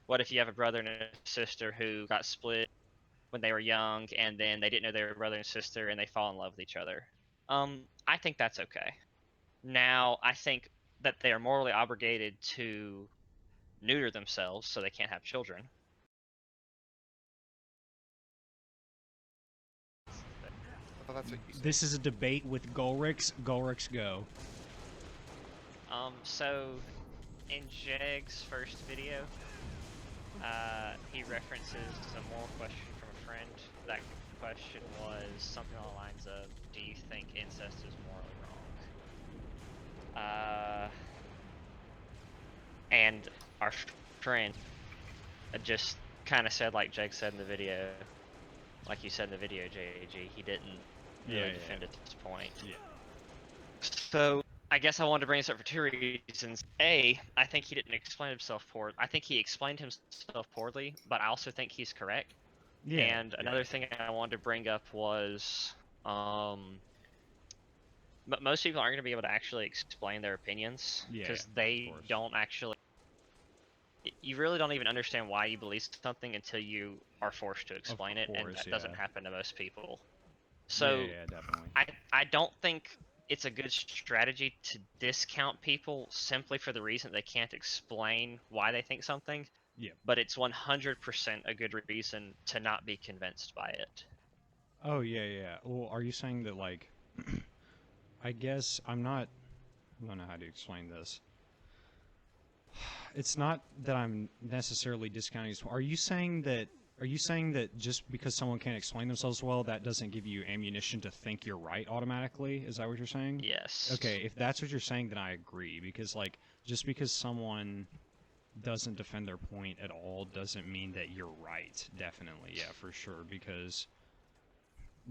what if you have a brother and a sister who got split when they were young, and then they didn't know they were brother and sister, and they fall in love with each other? I think that's okay. Now, I think that they are morally obligated to neuter themselves so they can't have children. Well, that's what you said. This is a debate with Golrix. Golrix, go. So in Jeg's first video, he references a moral question from a friend. That question was something along the lines of, do you think incest is morally wrong? And our friend just kind of said, like Jake said in the video, like you said in the video, JAG, he didn't really defend at this point. Yeah. So I guess I wanted to bring this up for two reasons. A, I think he didn't explain himself poorly. I think he explained himself poorly, but I also think he's correct. Yeah. And another thing I wanted to bring up was, most people aren't going to be able to actually explain their opinions because they don't actually. You really don't even understand why you believe something until you are forced to explain it, and that doesn't happen to most people. So definitely. I don't think it's a good strategy to discount people simply for the reason they can't explain why they think something. Yeah. But it's 100% a good reason to not be convinced by it. Oh, yeah. Well, are you saying that, like, I guess I don't know how to explain this. It's not that I'm necessarily discounting. Are you saying that just because someone can't explain themselves well, that doesn't give you ammunition to think you're right automatically? Is that what you're saying? Yes. Okay, if that's what you're saying, then I agree. Because, like, just because someone doesn't defend their point at all doesn't mean that you're right. Definitely, yeah, for sure. Because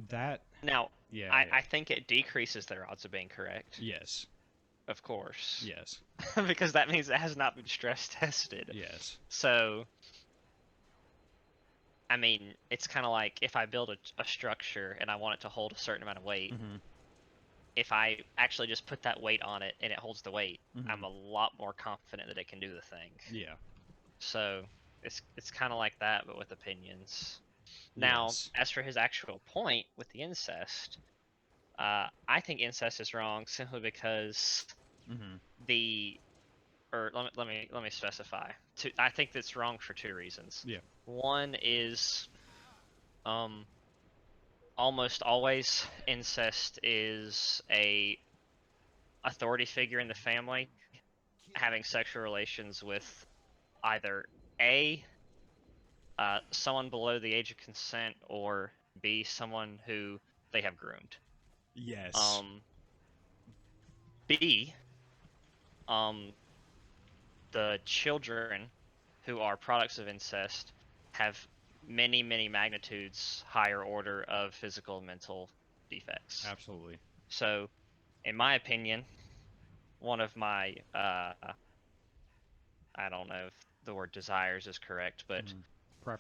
that... Now, I think it decreases their odds of being correct. Yes. Of course. Yes. Because that means it has not been stress tested. Yes. So, I mean, it's kind of like if I build a structure and I want it to hold a certain amount of weight, if I actually just put that weight on it and it holds the weight, I'm a lot more confident that it can do the thing. Yeah. So, it's kind of like that, but with opinions. Now, as for his actual point with the incest, I think incest is wrong simply because let me specify. I think that's wrong for two reasons. Yeah. One is, almost always incest is a authority figure in the family having sexual relations with either A, someone below the age of consent, or B, someone who they have groomed. Yes. B, the children who are products of incest have many, many magnitudes higher order of physical and mental defects. Absolutely. So, in my opinion, one of my, I don't know if the word desires is correct, but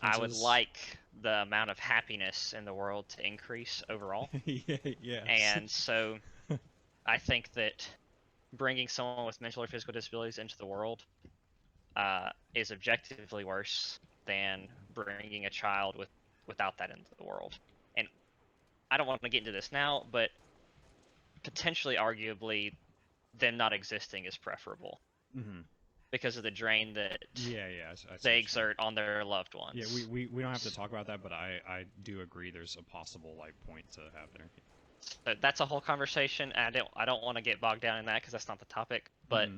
I would like the amount of happiness in the world to increase overall. Yeah. And so I think that bringing someone with mental or physical disabilities into the world is objectively worse than bringing a child without that into the world. And I don't want to get into this now, but potentially, arguably, them not existing is preferable because of the drain that they exert on their loved ones. Yeah, we don't have to talk about that, but I do agree there's a possible like point to have there. So that's a whole conversation. And I don't want to get bogged down in that because that's not the topic, but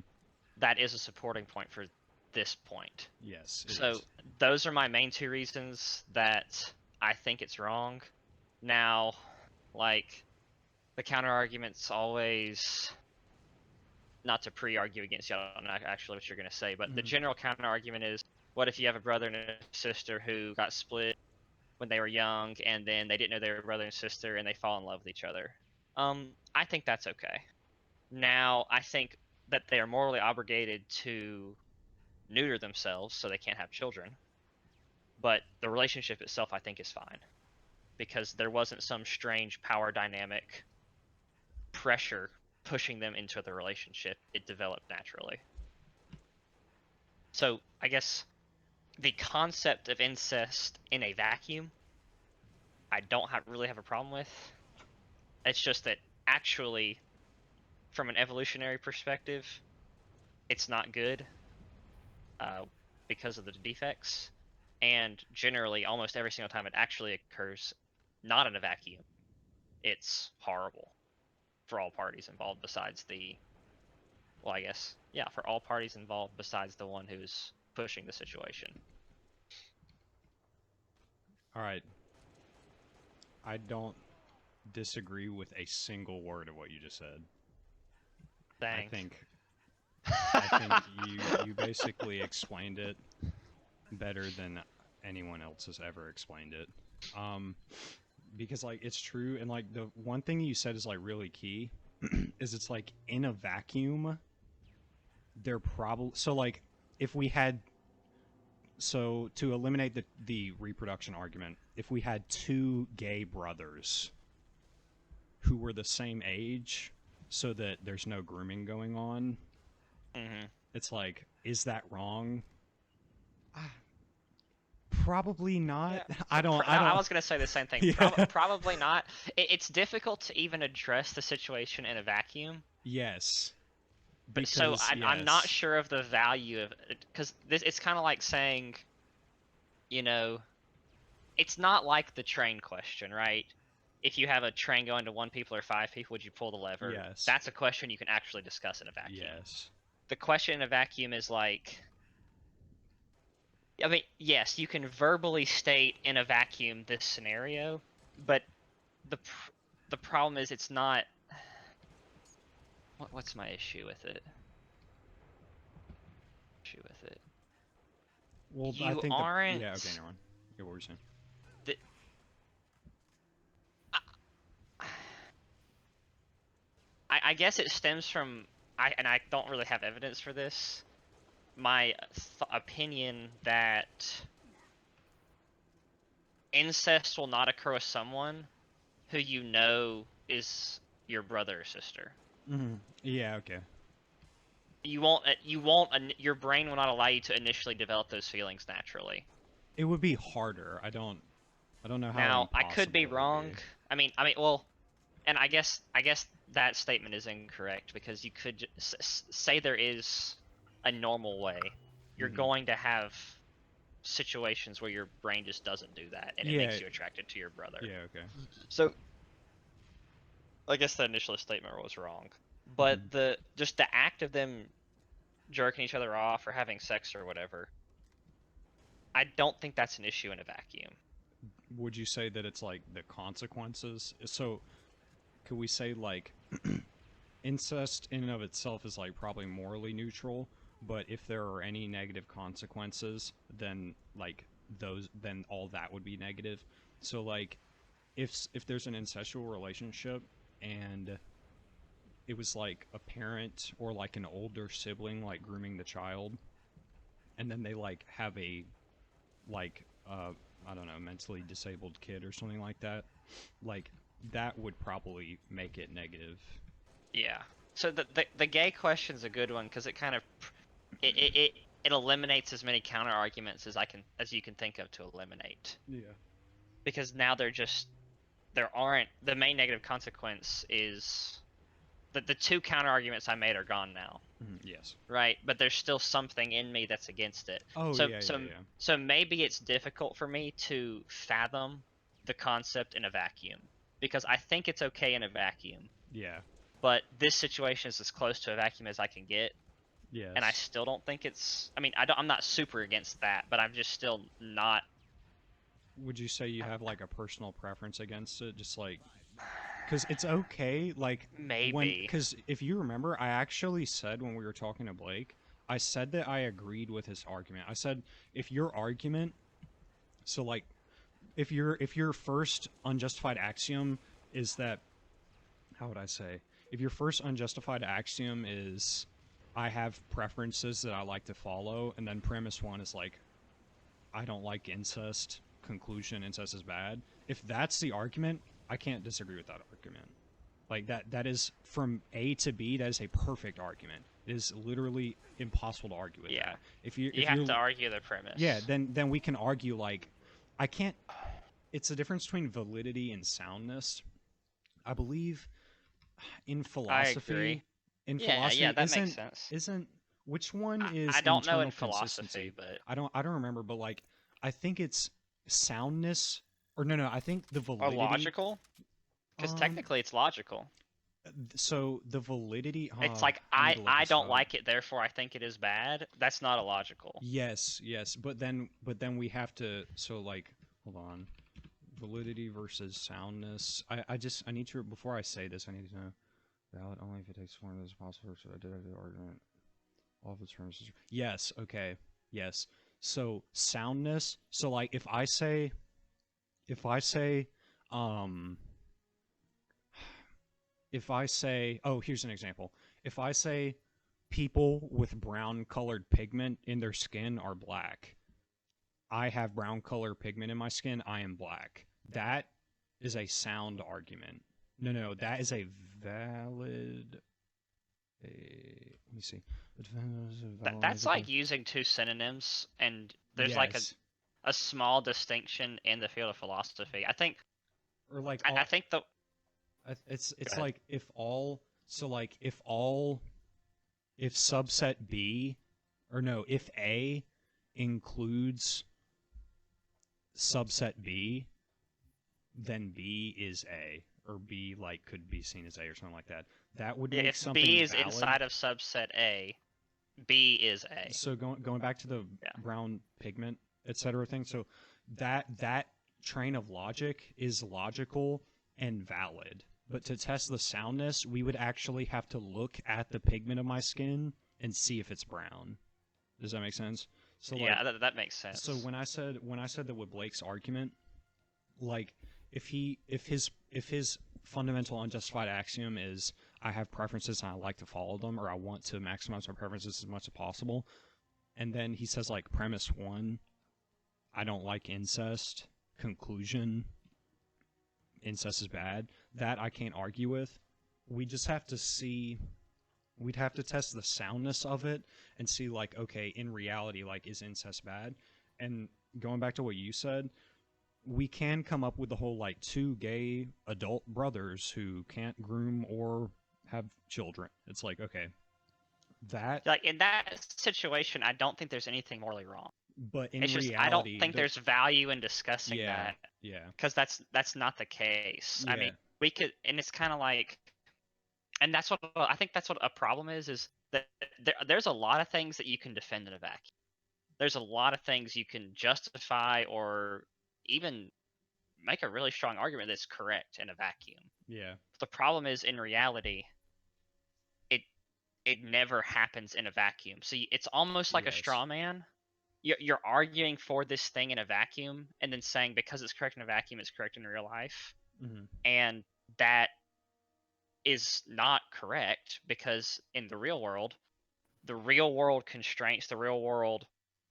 that is a supporting point for this point. Yes. So those are my main two reasons that I think it's wrong. Now, like, the counter argument's always, not to pre-argue against you, I don't know actually what you're going to say, but the general counter argument is, what if you have a brother and a sister who got split when they were young, and then they didn't know they were brother and sister, and they fall in love with each other? I think that's okay. Now, I think that they are morally obligated to neuter themselves so they can't have children, but the relationship itself I think is fine because there wasn't some strange power dynamic pressure pushing them into the relationship. It developed naturally. So I guess the concept of incest in a vacuum, I don't really have a problem with. It's just that actually, from an evolutionary perspective, it's not good because of the defects. And generally, almost every single time it actually occurs, not in a vacuum, it's horrible for all parties involved besides well, I guess, yeah, for all parties involved besides the one who's pushing the situation. All right. I don't disagree with a single word of what you just said. Thanks. I think you basically explained it better than anyone else has ever explained it. Because like it's true, and like the one thing you said is like really key, is it's like in a vacuum, they're probably so like if we had so to eliminate the reproduction argument, if we had two gay brothers who were the same age, so that there's no grooming going on, it's like, is that wrong? Probably not. Yeah. I don't. I was gonna say the same thing. Yeah. Probably not. It's difficult to even address the situation in a vacuum. Yes. But so I'm not sure of the value of it, because it's kind of like saying, you know, it's not like the train question, right? If you have a train going to 1 people or 5 people, would you pull the lever? Yes. That's a question you can actually discuss in a vacuum. Yes. The question in a vacuum is like, I mean, yes, you can verbally state in a vacuum this scenario, but the problem is it's not. What's my issue with it? Well, You I think aren't. yeah. Okay, never mind. Yeah, what were you saying? I guess it stems from and I don't really have evidence for this. My opinion that incest will not occur with someone who you know is your brother or sister. Mm-hmm. Yeah. Okay. You won't. Your brain will not allow you to initially develop those feelings naturally. It would be harder. I don't know how. Now, I could be impossible it would wrong. be. I mean, well, and I guess that statement is incorrect, because you could say there is a normal way. You're going to have situations where your brain just doesn't do that, and it makes you attracted to your brother. Yeah. Okay. So, I guess the initial statement was wrong, but just the act of them jerking each other off or having sex or whatever, I don't think that's an issue in a vacuum. Would you say that it's like the consequences? So, could we say like incest in and of itself is like probably morally neutral, but if there are any negative consequences, then like then all that would be negative. So like if there's an incestual relationship and it was like a parent or like an older sibling like grooming the child, and then they like have a like I don't know, mentally disabled kid or something like that, like that would probably make it negative. Yeah. So the gay question's a good one, because it kind of it eliminates as many counter arguments as you can think of to eliminate. Yeah. Because now there aren't, the main negative consequence is the 2 counter arguments I made are gone now. Yes. Right, but there's still something in me that's against it. Oh, yeah. So maybe it's difficult for me to fathom the concept in a vacuum, because I think it's okay in a vacuum. Yeah. But this situation is as close to a vacuum as I can get. Yes. And I still don't think it's. I mean, I'm not super against that, but I'm just still not. Would you say you have like a personal preference against it? Just like, because it's okay, like Maybe. Because if you remember, I actually said when we were talking to Blake, I said that I agreed with his argument. I said if your argument, so like, if your first unjustified axiom is that, how would I say? If your first unjustified axiom is, I have preferences that I like to follow, and then premise 1 is like, I don't like incest, conclusion, incest is bad. If that's the argument, I can't disagree with that argument. Like that is from A to B. That is a perfect argument. It is literally impossible to argue with Yeah. that. If you You have to argue the premise. yeah, then we can argue like I can't. It's the difference between validity and soundness. I believe in philosophy. agree. In Yeah, philosophy, yeah, that makes sense. Isn't which one is I don't know internal in consistency? philosophy, but I don't remember, but like I think it's soundness or no, I think the or validity. logical, because technically it's logical. So the validity. It's like I need to look I this don't up. like it, therefore I think it is bad. That's not illogical. Yes, but then we have to. So like, hold on, validity versus soundness. I need to before I say this. I need to know valid only if it takes form as possible. So I did have the argument. All of the terms. Yes. Okay. Yes. So soundness. So like, if I say, um, oh, here's an example. If I say people with brown colored pigment in their skin are black, I have brown color pigment in my skin, I am black. That is a sound argument. No, that is a valid. Let me see. That's like using two synonyms, and there's like a small distinction in the field of philosophy. I think, or like I think the it's like if subset B, or no, if A includes subset B, then B is A, or B like could be seen as A or something like that. That would make if something B is valid. inside of subset A, B is A. So going back to the brown pigment, etc. thing. So that train of logic is logical and valid. But to test the soundness, we would actually have to look at the pigment of my skin and see if it's brown. Does that make sense? So yeah, that makes sense. So when I said that with Blake's argument, like if his fundamental unjustified axiom is I have preferences and I like to follow them, or I want to maximize my preferences as much as possible, and then he says like premise 1, I don't like incest, conclusion, incest is bad, that I can't argue with. We just have to see, we'd have to test the soundness of it and see like, okay, in reality, like, is incest bad? And going back to what you said, we can come up with the whole like 2 gay adult brothers who can't groom or have children. It's like, okay, that like in that situation, I don't think there's anything morally wrong. But in it's just reality, I don't think there's value in discussing that. Yeah. Because that's not the case. Yeah. I mean, we could, and it's kind of like, and that's what I think. That's what a problem is that there's a lot of things that you can defend in a vacuum. There's a lot of things you can justify or even make a really strong argument that's correct in a vacuum. Yeah. The problem is in reality, it never happens in a vacuum. So it's almost like a straw man. You're arguing for this thing in a vacuum and then saying because it's correct in a vacuum, it's correct in real life. Mm-hmm. And that is not correct because in the real world constraints, the real world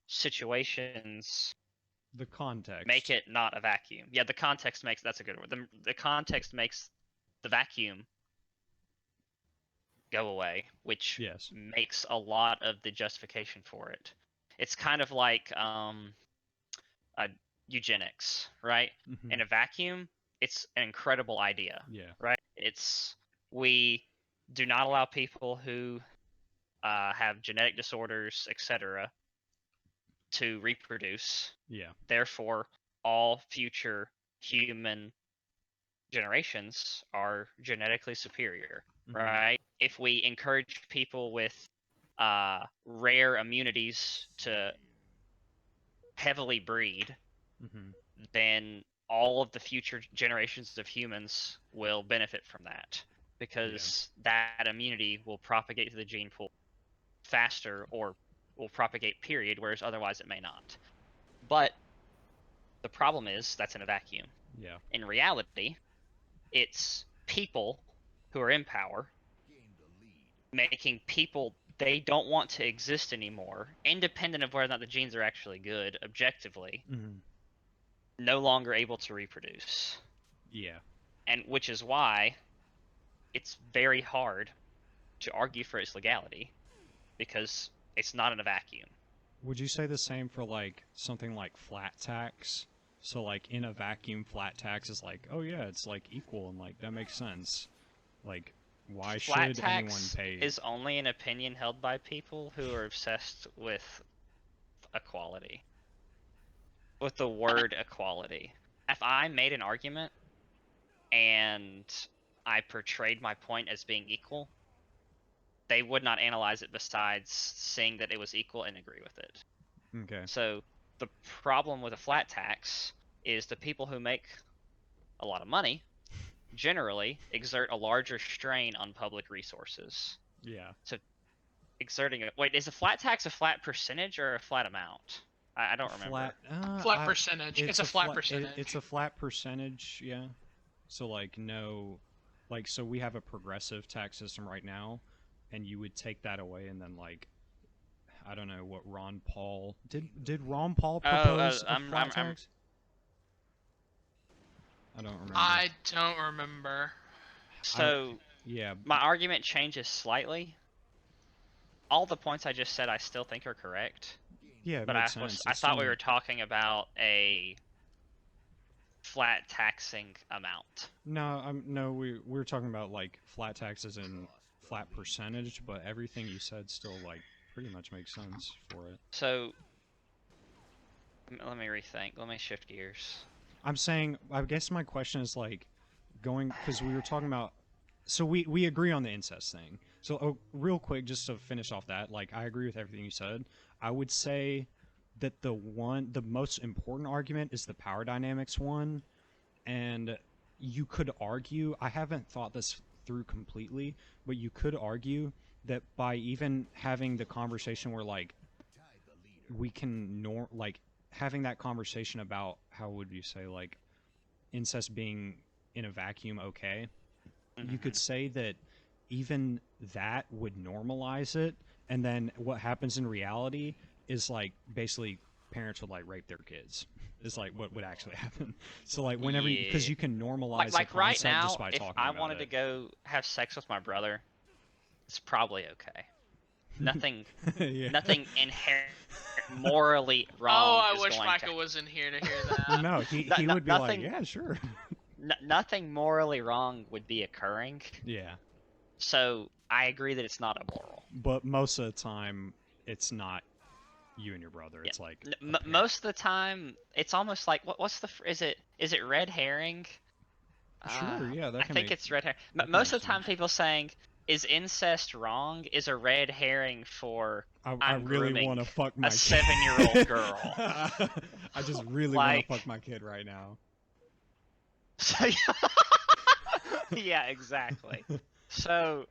situations, the context make it not a vacuum. Yeah, the context makes, that's a good word. The context makes the vacuum go away, which makes a lot of the justification for it. It's kind of like eugenics, right? Mm-hmm. In a vacuum, it's an incredible idea. Yeah. Right? We do not allow people who have genetic disorders, etc., to reproduce. Yeah. Therefore, all future human generations are genetically superior, right? If we encourage people with rare immunities to heavily breed, then all of the future generations of humans will benefit from that because that immunity will propagate to the gene pool faster or will propagate, period, whereas otherwise it may not. But the problem is that's in a vacuum. Yeah. In reality, it's people who are in power making people they don't want to exist anymore, independent of whether or not the genes are actually good, objectively, no longer able to reproduce. Yeah. And which is why it's very hard to argue for its legality because it's not in a vacuum. Would you say the same for like something like flat tax? So like in a vacuum, flat tax is like, oh yeah, it's like equal and like that makes sense. Like, why Flat should anyone tax pay? is only an opinion held by people who are obsessed with equality. With the word equality. If I made an argument and I portrayed my point as being equal, they would not analyze it besides seeing that it was equal and agree with it. Okay. So the problem with a flat tax is the people who make a lot of money generally exert a larger strain on public resources. Yeah. Exerting a wait, is a flat tax a flat percentage or a flat amount? I don't remember. Flat percentage. It's a flat percentage. It's a flat percentage, yeah. So like no, like so we have a progressive tax system right now, and you would take that away and then like, I don't know what Ron Paul did. Ron Paul propose a flat tax? I don't remember. I don't remember. So yeah, my argument changes slightly. All the points I just said I still think are correct. Yeah, but I thought we were talking about a flat taxing amount. No, we were talking about like flat taxes and flat percentage, but everything you said still like pretty much makes sense for it. So let me rethink. Let me shift gears. I'm saying, I guess my question is like going, because we were talking about, so we agree on the incest thing. So real quick, just to finish off that, like I agree with everything you said. I would say that the most important argument is the power dynamics one, and you could argue, I haven't thought this through completely, but you could argue that by even having the conversation where like we can like having that conversation about how would you say like incest being in a vacuum okay, you could say that even that would normalize it, and then what happens in reality is like basically parents would like rape their kids. It's like what would actually happen. So like whenever because you can normalize like the right concept now, just by if talking I about wanted it. to go have sex with my brother, it's probably okay. Nothing, Yeah. nothing inherent morally wrong. Oh, I is wish going Micah to... wasn't here to hear that. No, he would be nothing, like, yeah, sure. Nothing morally wrong would be occurring. Yeah. So I agree that it's not immoral. But most of the time, it's not you and your brother. It's like most of the time, it's almost like what's the is it red herring? Sure, yeah, that I can think make, it's red herring. makes Most of the time, sense. people saying is incest wrong is a red herring for I really want to fuck my a 7-year-old girl. I just really want to fuck my kid right now. So, yeah, exactly. So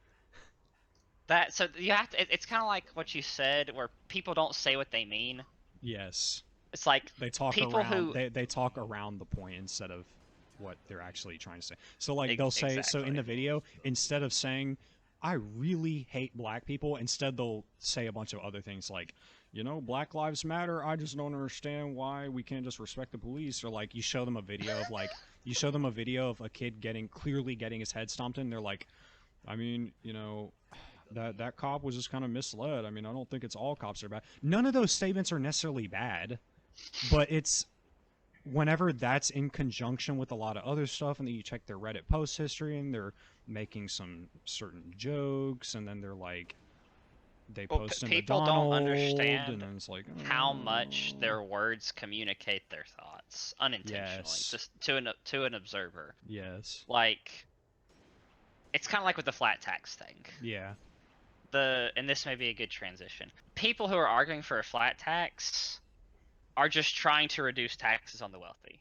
you have to. It's kind of like what you said, where people don't say what they mean. Yes. It's like they talk people around. They talk around the point instead of what they're actually trying to say. So like they'll say so in the video, instead of saying I really hate black people, instead they'll say a bunch of other things like, you know, Black Lives Matter, I just don't understand why we can't just respect the police. Or like you show them a video of like a kid clearly getting his head stomped in, they're like, I mean, you know, that cop was just kind of misled. I mean, I don't think it's all cops are bad. None of those statements are necessarily bad, but it's whenever that's in conjunction with a lot of other stuff, and then you check their Reddit post history and they're making some certain jokes, and then they're like, they post in people McDonald's, don't understand and then it's like how much their words communicate their thoughts unintentionally, just to an observer. Yes. Like, it's kind of like with the flat tax thing. Yeah. And this may be a good transition. People who are arguing for a flat tax are just trying to reduce taxes on the wealthy.